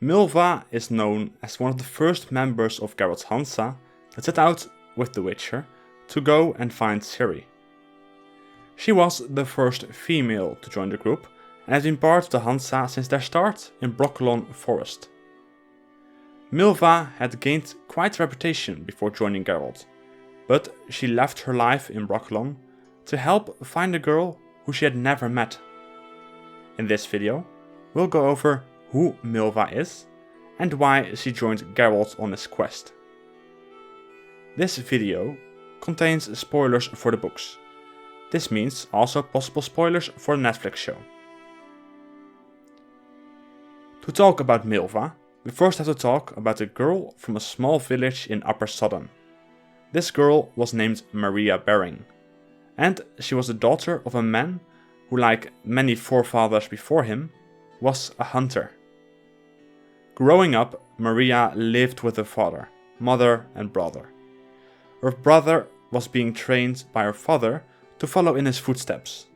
Milva is known as one of the first members of Geralt's Hanza that set out with the Witcher to go and find Ciri. She was the first female to join the group and has been part of the Hanza since their start in Brokilon forest. Milva had gained quite a reputation before joining Geralt, but she left her life in Brokilon to help find a girl who she had never met. In this video, we'll go over who Milva is and why she joined Geralt on his quest. This video contains spoilers for the books. This means also possible spoilers for the Netflix show. To talk about Milva, we first have to talk about a girl from a small village in Upper Southern. This girl was named Maria Bering, and she was the daughter of a man who, like many forefathers before him, was a hunter. Growing up, Maria lived with her father, mother and brother. Her brother was being trained by her father to follow in his footsteps.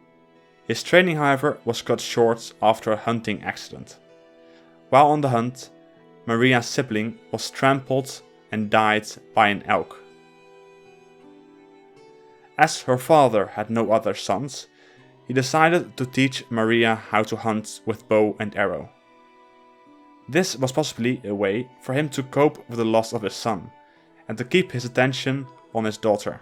His training, however, was cut short after a hunting accident. While on the hunt, Maria's sibling was trampled and died by an elk. As her father had no other sons, he decided to teach Maria how to hunt with bow and arrow. This was possibly a way for him to cope with the loss of his son and to keep his attention on his daughter.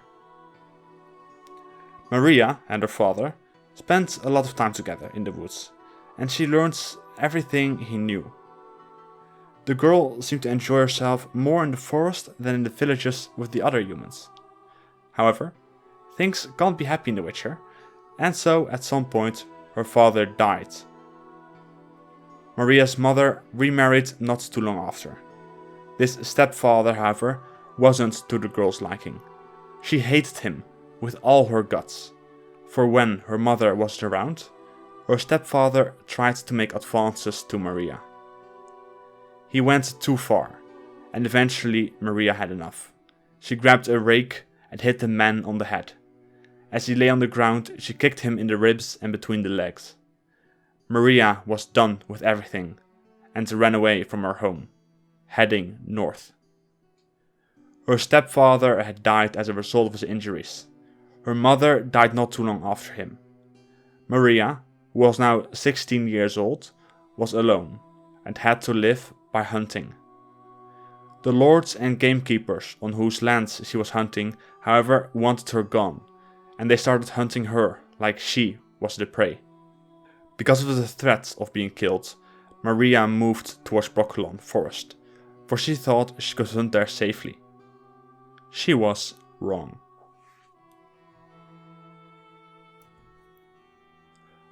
Maria and her father spent a lot of time together in the woods, and she learned everything he knew. The girl seemed to enjoy herself more in the forest than in the villages with the other humans. However, things can't be happy in The Witcher, and so at some point her father died. Maria's mother remarried not too long after. This stepfather, however, wasn't to the girl's liking. She hated him with all her guts, for when her mother wasn't around, her stepfather tried to make advances to Maria. He went too far, and eventually Maria had enough. She grabbed a rake and hit the man on the head. As he lay on the ground, she kicked him in the ribs and between the legs. Maria was done with everything and ran away from her home, heading north. Her stepfather had died as a result of his injuries. Her mother died not too long after him. Maria, who was now 16 years old, was alone and had to live by hunting. The lords and gamekeepers on whose lands she was hunting, however, wanted her gone, and they started hunting her like she was the prey. Because of the threat of being killed, Maria moved towards Brokilon forest, for she thought she could hunt there safely. She was wrong.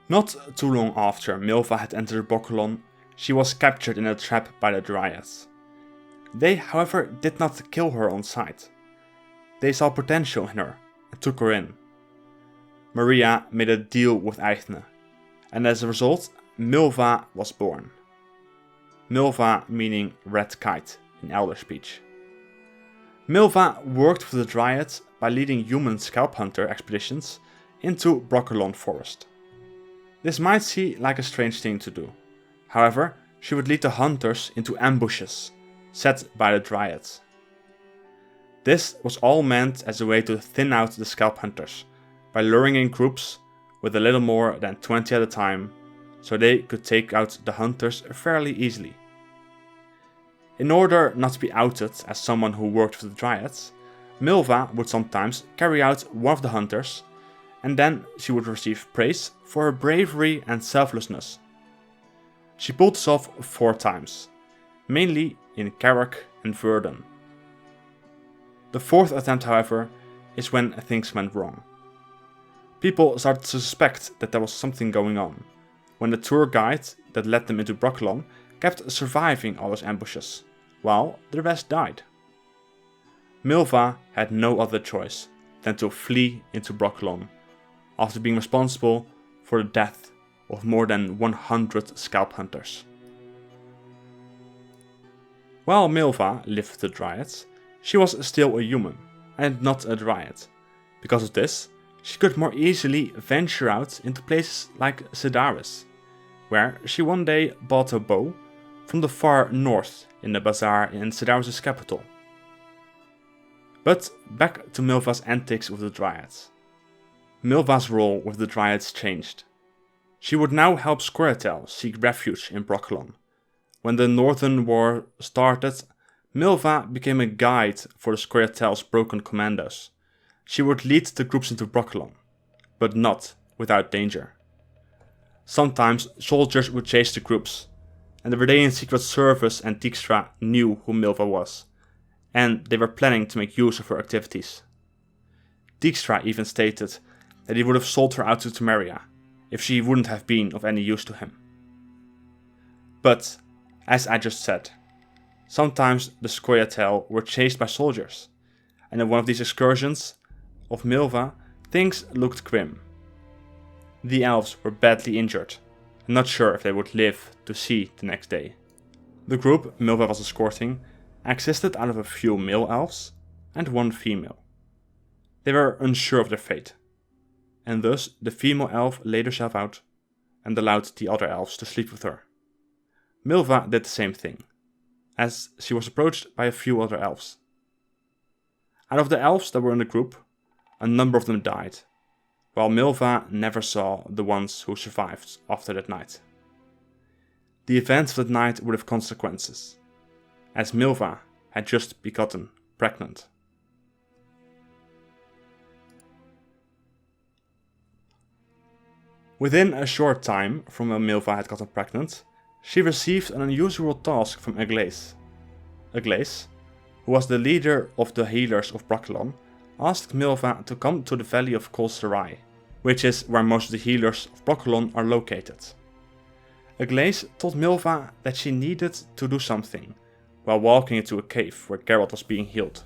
Not too long after Milva had entered Brokilon, she was captured in a trap by the Dryads. They, however, did not kill her on sight. They saw potential in her and took her in. Maria made a deal with Eithne, and as a result, Milva was born. Milva meaning red kite in Elder speech. Milva worked for the Dryads by leading human scalp hunter expeditions into Brokilon forest. This might seem like a strange thing to do. However, she would lead the hunters into ambushes set by the Dryads. This was all meant as a way to thin out the scalp hunters by luring in groups with a little more than 20 at a time, so they could take out the hunters fairly easily. In order not to be outed as someone who worked for the Dryads, Milva would sometimes carry out one of the hunters, and then she would receive praise for her bravery and selflessness. She pulled this off 4 times, mainly in Carrick and Verdun. The 4th attempt, however, is when things went wrong. People started to suspect that there was something going on, when the tour guide that led them into Brokilon kept surviving all those ambushes, while the rest died. Milva had no other choice than to flee into Brokilon, after being responsible for the death of more than 100 scalp hunters. While Milva lived with the Dryads, she was still a human, and not a Dryad. Because of this, she could more easily venture out into places like Sedaris, where she one day bought a bow from the far north in the bazaar in Sedaris' capital. But back to Milva's antics with the Dryads. Milva's role with the Dryads changed. She would now help Scoia'tael seek refuge in Brokilon. When the Northern War started, Milva became a guide for the Scoia'tael's broken commandos. She would lead the groups into Brokilon, but not without danger. Sometimes soldiers would chase the groups, and the Verdayan Secret Service and Dijkstra knew who Milva was, and they were planning to make use of her activities. Dijkstra even stated that he would have sold her out to Temeria if she wouldn't have been of any use to him. But, as I just said, sometimes the Scoia'tael were chased by soldiers, and in one of these excursions of Milva, things looked grim. The elves were badly injured, and not sure if they would live to see the next day. The group Milva was escorting existed out of a few male elves and one female. They were unsure of their fate, and thus the female elf laid herself out and allowed the other elves to sleep with her. Milva did the same thing, as she was approached by a few other elves. Out of the elves that were in the group, a number of them died, while Milva never saw the ones who survived after that night. The events of that night would have consequences, as Milva had just gotten pregnant. Within a short time from when Milva had gotten pregnant, she received an unusual task from Eglace. Eglace, who was the leader of the healers of Brokilon, asked Milva to come to the valley of Kol Serai, which is where most of the healers of Brokilon are located. Eglace told Milva that she needed to do something while walking into a cave where Geralt was being healed.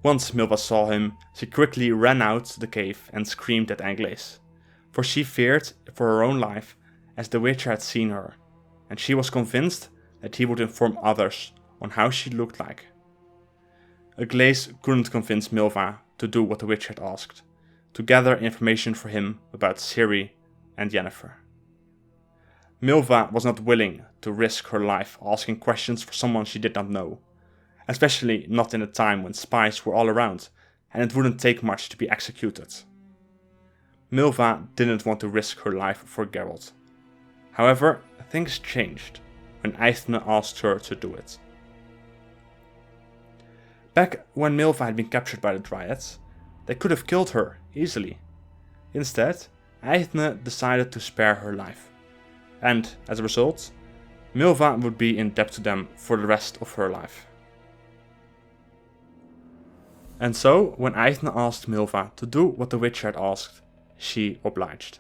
Once Milva saw him, she quickly ran out the cave and screamed at Eglace, for she feared for her own life as the Witcher had seen her, and she was convinced that he would inform others on how she looked like. Eglace couldn't convince Milva to do what the Witcher had asked, to gather information for him about Ciri and Yennefer. Milva was not willing to risk her life asking questions for someone she did not know, especially not in a time when spies were all around and it wouldn't take much to be executed. Milva didn't want to risk her life for Geralt. However, things changed when Eithne asked her to do it. Back when Milva had been captured by the Dryads, they could have killed her easily. Instead, Eithne decided to spare her life, and as a result, Milva would be in debt to them for the rest of her life. And so, when Eithne asked Milva to do what the Witcher had asked, she obliged.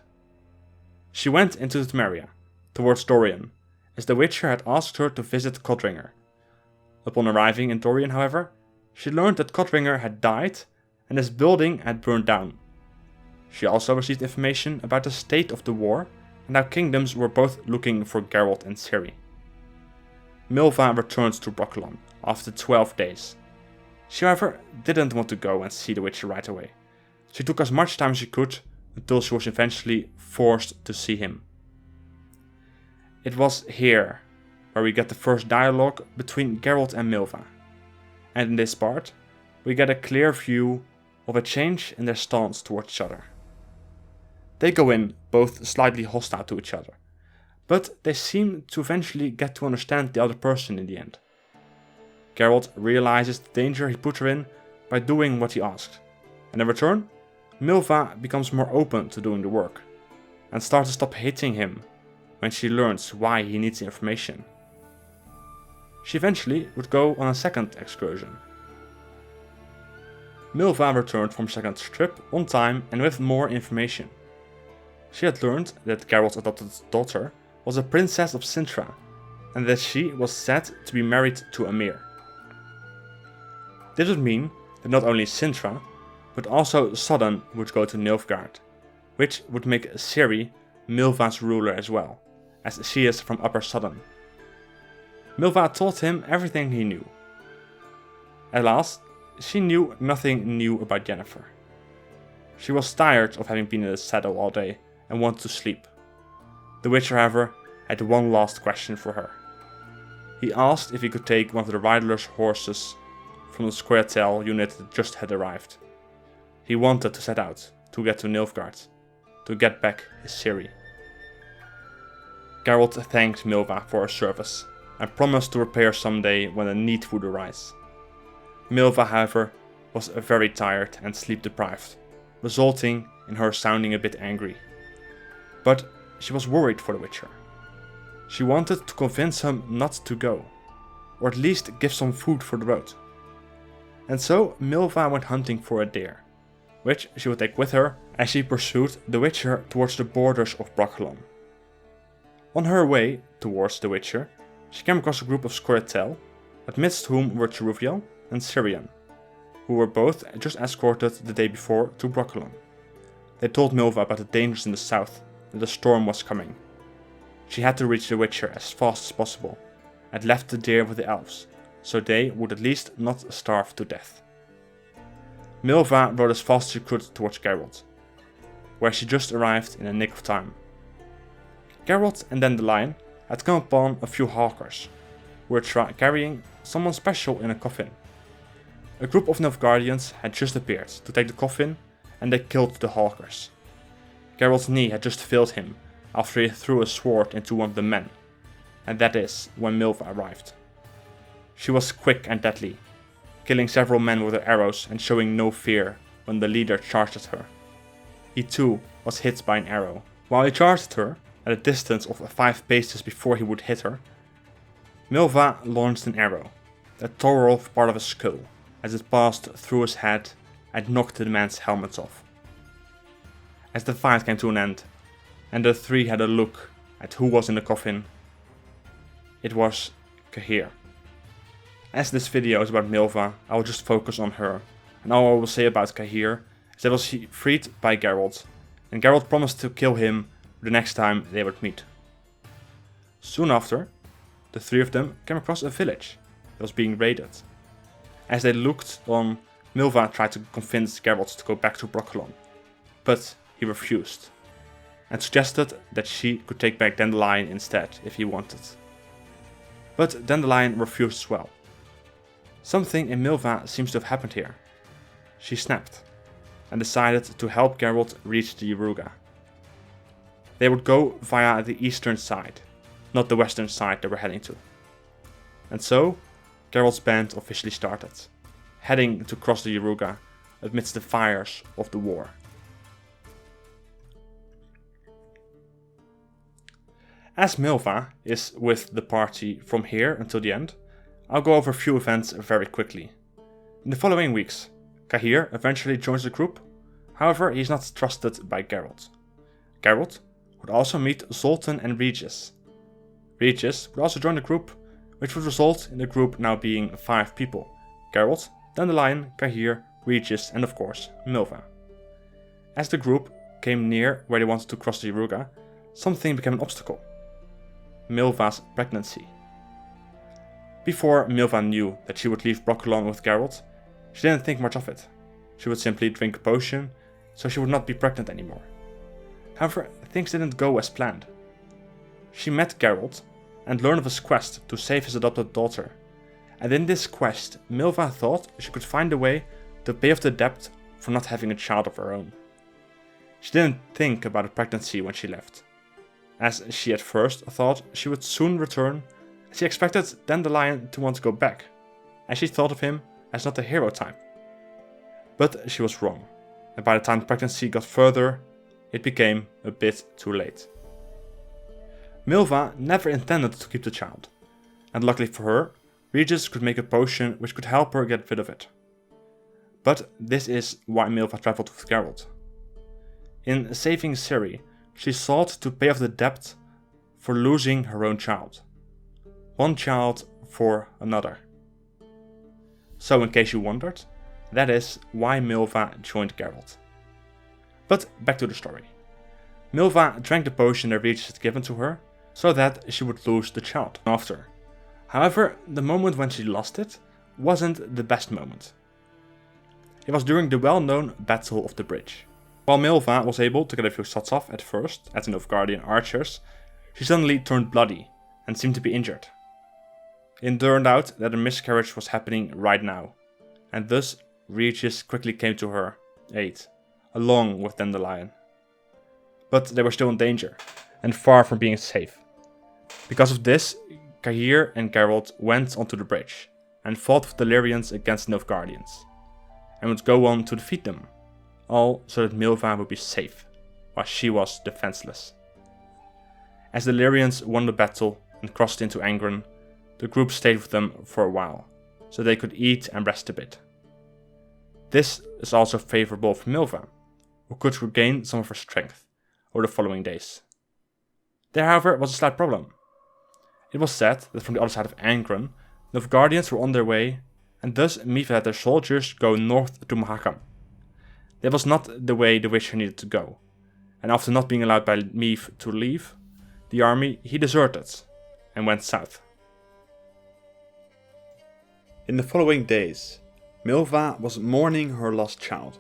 She went into Temeria, towards Dorian, as the Witcher had asked her to visit Codringer. Upon arriving in Dorian, however, she learned that Codringer had died and his building had burned down. She also received information about the state of the war and how kingdoms were both looking for Geralt and Ciri. Milva returned to Brokilon after 12 days. She, however, didn't want to go and see the Witcher right away. She took as much time as she could until she was eventually forced to see him. It was here where we get the first dialogue between Geralt and Milva, and in this part we get a clear view of a change in their stance towards each other. They go in both slightly hostile to each other, but they seem to eventually get to understand the other person in the end. Geralt realizes the danger he put her in by doing what he asked, and in return, Milva becomes more open to doing the work, and starts to stop hating him when she learns why he needs the information. She eventually would go on a second excursion. Milva returned from her second trip on time and with more information. She had learned that Geralt's adopted daughter was a princess of Sintra, and that she was said to be married to Emir. This would mean that not only Sintra, but also Sodden would go to Nilfgaard, which would make Ciri Milva's ruler as well, as she is from Upper Sodden. Milva told him everything he knew. At last, she knew nothing new about Yennefer. She was tired of having been in the saddle all day and wanted to sleep. The Witcher, however, had one last question for her. He asked if he could take one of the riderless horses from the Scoia'tael unit that just had arrived. He wanted to set out, to get to Nilfgaard, to get back his Ciri. Geralt thanked Milva for her service, and promised to repay her someday when the need would arise. Milva, however, was very tired and sleep deprived, resulting in her sounding a bit angry. But she was worried for the Witcher. She wanted to convince him not to go, or at least give some food for the road. And so Milva went hunting for a deer, which she would take with her as she pursued the Witcher towards the borders of Brokilon. On her way towards the Witcher, she came across a group of Scoia'tael, amidst whom were Yaruga and Ciri, who were both just escorted the day before to Brokilon. They told Milva about the dangers in the south, that a storm was coming. She had to reach the Witcher as fast as possible, and left the deer with the elves, so they would at least not starve to death. Milva rode as fast as she could towards Geralt, where she just arrived in the nick of time. Geralt and Dandelion had come upon a few hawkers, who were carrying someone special in a coffin. A group of Nilfgaardians had just appeared to take the coffin, and they killed the hawkers. Geralt's knee had just failed him after he threw a sword into one of the men, and that is when Milva arrived. She was quick and deadly, killing several men with her arrows and showing no fear when the leader charged at her. He too was hit by an arrow. While he charged at her, at a distance of 5 paces before he would hit her, Milva launched an arrow that tore off part of his skull as it passed through his head and knocked the man's helmet off. As the fight came to an end, and the three had a look at who was in the coffin, it was Ciri. As this video is about Milva, I will just focus on her, and all I will say about Ciri is that was freed by Geralt, and Geralt promised to kill him the next time they would meet. Soon after, the three of them came across a village that was being raided. As they looked on, Milva tried to convince Geralt to go back to Brokilon, but he refused, and suggested that she could take back Dandelion instead if he wanted. But Dandelion refused as well. Something in Milva seems to have happened here. She snapped, and decided to help Geralt reach the Yaruga. They would go via the eastern side, not the western side they were heading to. And so, Geralt's band officially started, heading to cross the Yaruga amidst the fires of the war. As Milva is with the party from here until the end, I'll go over a few events very quickly. In the following weeks, Ciri eventually joins the group, however he is not trusted by Geralt. Geralt would also meet Zoltan and Regis. Regis would also join the group, which would result in the group now being 5 people: Geralt, Dandelion, Ciri, Regis and of course Milva. As the group came near where they wanted to cross the Yaruga, something became an obstacle: Milva's pregnancy. Before Milva knew that she would leave Brokilon with Geralt, she didn't think much of it. She would simply drink a potion, so she would not be pregnant anymore. However, things didn't go as planned. She met Geralt and learned of his quest to save his adopted daughter, and in this quest, Milva thought she could find a way to pay off the debt for not having a child of her own. She didn't think about a pregnancy when she left, as she at first thought she would soon return. She expected Dandelion to want to go back, and she thought of him as not a hero type. But she was wrong, and by the time the pregnancy got further, it became a bit too late. Milva never intended to keep the child, and luckily for her, Regis could make a potion which could help her get rid of it. But this is why Milva traveled with Geralt. In saving Ciri, she sought to pay off the debt for losing her own child. One child for another. So in case you wondered, that is why Milva joined Geralt. But back to the story. Milva drank the potion that Regis had given to her, so that she would lose the child after. However, the moment when she lost it wasn't the best moment. It was during the well-known Battle of the Bridge. While Milva was able to get a few shots off at first at the Nilfgaardian archers, she suddenly turned bloody and seemed to be injured. It turned out that a miscarriage was happening right now, and thus Regis quickly came to her aid, along with Dandelion. But they were still in danger, and far from being safe. Because of this, Cahir and Geralt went onto the bridge, and fought with the Lyrians against Nilfgaardians, and would go on to defeat them, all so that Milva would be safe, while she was defenseless. As the Lyrians won the battle and crossed into Angren, the group stayed with them for a while, so they could eat and rest a bit. This is also favourable for Milva, who could regain some of her strength over the following days. There, however, was a slight problem. It was said that from the other side of Angren, the Nilfgaardians were on their way, and thus Milva had their soldiers go north to Mahakam. That was not the way the Witcher needed to go, and after not being allowed by Milva to leave the army, he deserted and went south. In the following days, Milva was mourning her lost child.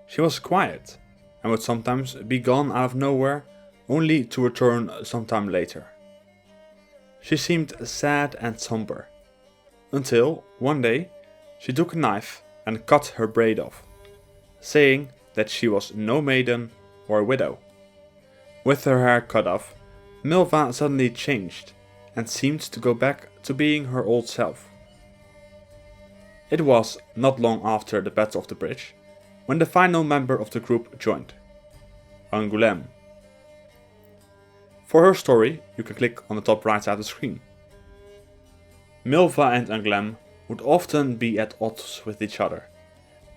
She was quiet, and would sometimes be gone out of nowhere, only to return sometime later. She seemed sad and somber, until one day she took a knife and cut her braid off, saying that she was no maiden or widow. With her hair cut off, Milva suddenly changed and seemed to go back to being her old self. It was not long after the Battle of the Bridge when the final member of the group joined, Angoulême. For her story, you can click on the top right side of the screen. Milva and Angoulême would often be at odds with each other,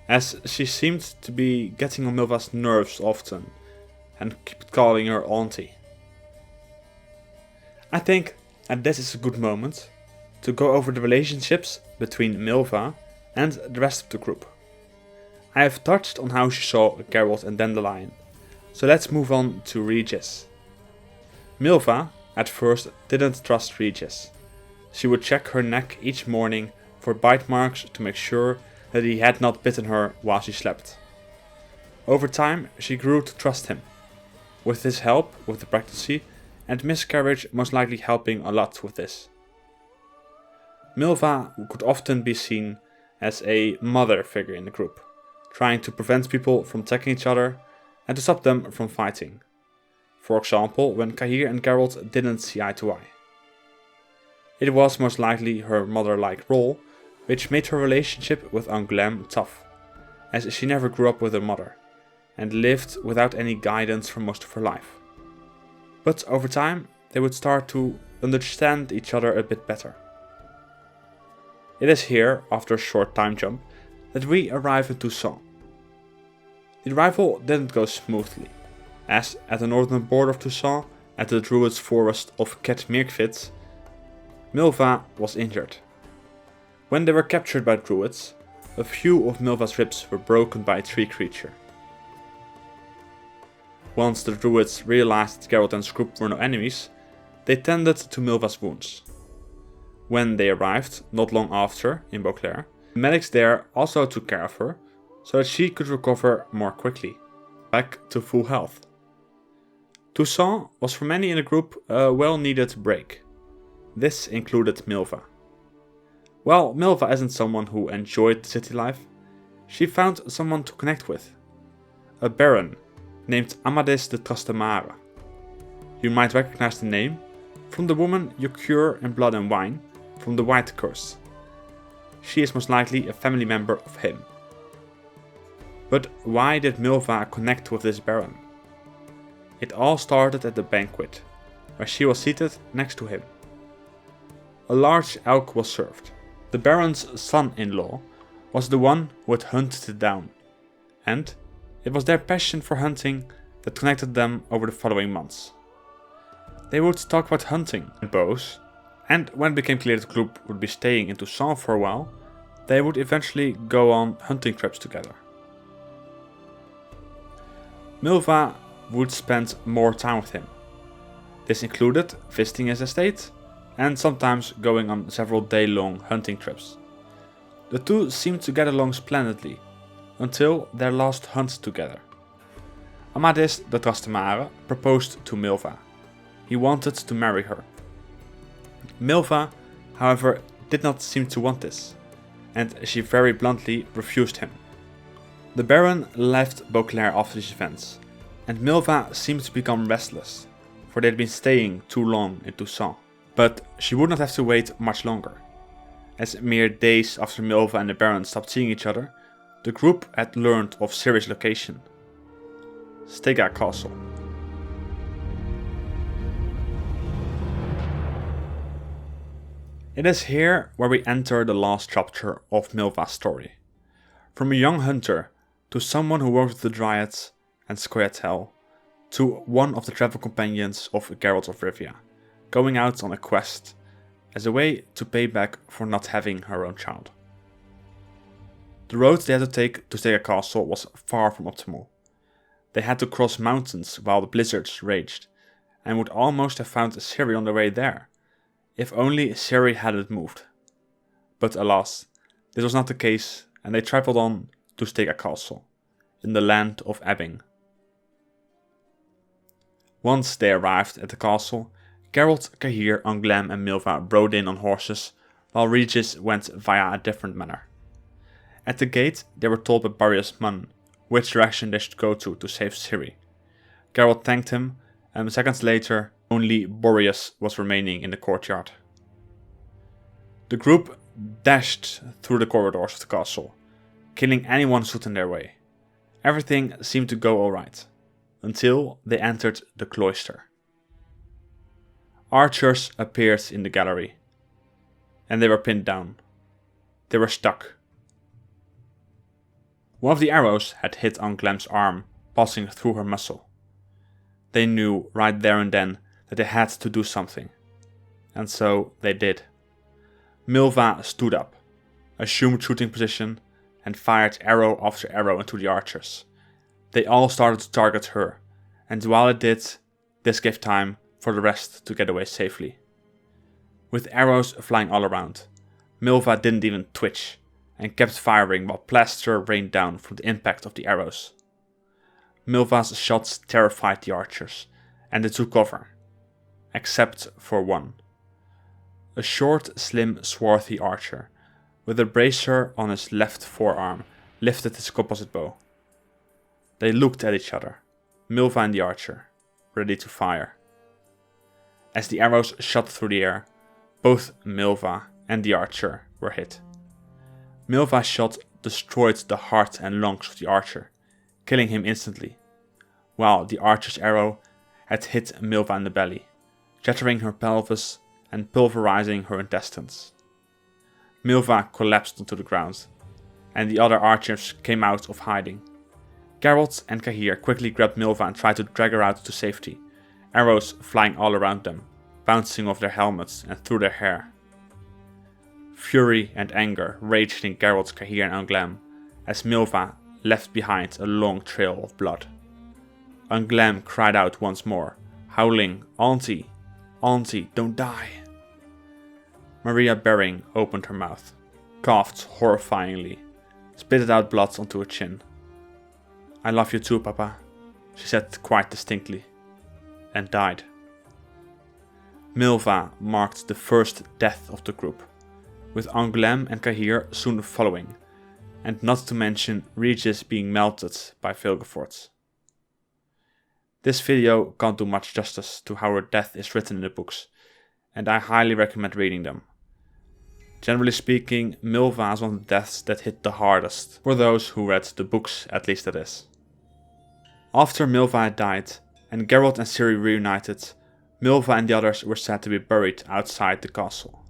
as she seemed to be getting on Milva's nerves often and kept calling her auntie. I think that this is a good moment to go over the relationships between Milva and the rest of the group. I have touched on how she saw Geralt and Dandelion, so let's move on to Regis. Milva at first didn't trust Regis. She would check her neck each morning for bite marks to make sure that he had not bitten her while she slept. Over time she grew to trust him, with his help with the pregnancy and miscarriage most likely helping a lot with this. Milva could often be seen as a mother figure in the group, trying to prevent people from attacking each other and to stop them from fighting. For example, when Cahir and Geralt didn't see eye to eye. It was most likely her mother-like role which made her relationship with Angoulême tough, as she never grew up with her mother and lived without any guidance for most of her life. But over time they would start to understand each other a bit better. It is here, after a short time jump, that we arrive in Toussaint. The arrival didn't go smoothly, as at the northern border of Toussaint, at the druids' forest of Ket Mirkvit, Milva was injured. When they were captured by druids, a few of Milva's ribs were broken by a tree creature. Once the druids realized that Geralt and his group were no enemies, they tended to Milva's wounds. When they arrived, not long after, in Beauclair, the medics there also took care of her, so that she could recover more quickly, back to full health. Toussaint was for many in the group a well-needed break. This included Milva. While Milva isn't someone who enjoyed the city life, she found someone to connect with. A baron named Amadis de Trastamara. You might recognize the name from the woman you cure in Blood and Wine from the White Curse. She is most likely a family member of him. But why did Milva connect with this baron? It all started at the banquet, where she was seated next to him. A large elk was served. The baron's son-in-law was the one who had hunted it down, and it was their passion for hunting that connected them over the following months. They would talk about hunting and bows, and when it became clear that the group would be staying in Toussaint for a while, they would eventually go on hunting trips together. Milva would spend more time with him. This included visiting his estate and sometimes going on several day-long hunting trips. The two seemed to get along splendidly until their last hunt together. Amadis de Trastamare proposed to Milva. he wanted to marry her. Milva, however, did not seem to want this, and she very bluntly refused him. The Baron left Beauclair after these events, and Milva seemed to become restless, for they had been staying too long in Toussaint. But she would not have to wait much longer. As mere days after Milva and the Baron stopped seeing each other, the group had learned of Ciri's location, Stygga Castle. It is here where we enter the last chapter of Milva's story. From a young hunter to someone who worked with the Dryads and Scoia'tael, to one of the travel companions of Geralt of Rivia, going out on a quest as a way to pay back for not having her own child. The road they had to take to Stygga Castle was far from optimal. They had to cross mountains while the blizzards raged, and would almost have found Ciri on their way there, if only Ciri hadn't moved. But alas, this was not the case, and they travelled on to Stygga Castle, in the land of Ebbing. Once they arrived at the castle, Geralt, Cahir, Anglem and Milva rode in on horses, while Regis went via a different manner. At the gate, they were told by Barrios Munn which direction they should go to save Ciri. Geralt thanked him, and seconds later, only Boreas was remaining in the courtyard. The group dashed through the corridors of the castle, killing anyone who stood in their way. Everything seemed to go alright, until they entered the cloister. Archers appeared in the gallery, and they were pinned down. They were stuck. One of the arrows had hit Anglem's arm, passing through her muscle. They knew right there and then that they had to do something, and so they did. Milva stood up, assumed shooting position, and fired arrow after arrow into the archers. They all started to target her, and while it did, this gave time for the rest to get away safely. With arrows flying all around, Milva didn't even twitch, and kept firing while plaster rained down from the impact of the arrows. Milva's shots terrified the archers, and they took cover, except for one. A short, slim, swarthy archer, with a bracer on his left forearm, lifted his composite bow. They looked at each other, Milva and the archer, ready to fire. As the arrows shot through the air, both Milva and the archer were hit. Milva's shot destroyed the heart and lungs of the archer, killing him instantly, while the archer's arrow had hit Milva in the belly, shattering her pelvis and pulverizing her intestines. Milva collapsed onto the ground, and the other archers came out of hiding. Geralt and Cahir quickly grabbed Milva and tried to drag her out to safety, arrows flying all around them, bouncing off their helmets and through their hair. Fury and anger raged in Geralt, Cahir and Anglem as Milva left behind a long trail of blood. Anglem cried out once more, howling, "Auntie, Auntie, don't die!" Maria Bering opened her mouth, coughed horrifyingly, spitted out blood onto her chin. "I love you too, Papa," she said quite distinctly, and died. Milva marked the first death of the group, with Anglem and Cahir soon following, and not to mention Regis being melted by Vilgefortz. This video can't do much justice to how her death is written in the books, and I highly recommend reading them. Generally speaking, Milva is one of the deaths that hit the hardest, for those who read the books, at least that is. After Milva had died, and Geralt and Ciri reunited, Milva and the others were said to be buried outside the castle.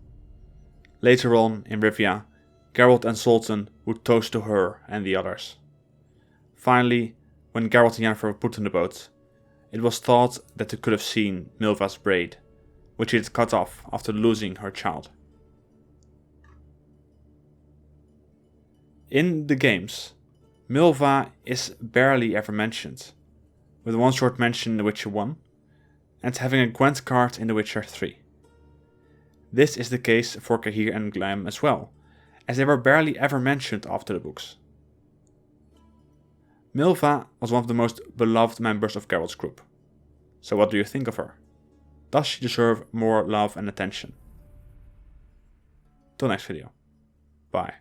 Later on, in Rivia, Geralt and Zoltan would toast to her and the others. Finally, when Geralt and Yennefer were put on the boat, it was thought that they could have seen Milva's braid, which she had cut off after losing her child. In the games, Milva is barely ever mentioned, with one short mention in The Witcher 1, and having a Gwent card in The Witcher 3. This is the case for Cahir and Anglem as well, as they were barely ever mentioned after the books. Milva was one of the most beloved members of Geralt's group. So what do you think of her? Does she deserve more love and attention? Till next video. Bye.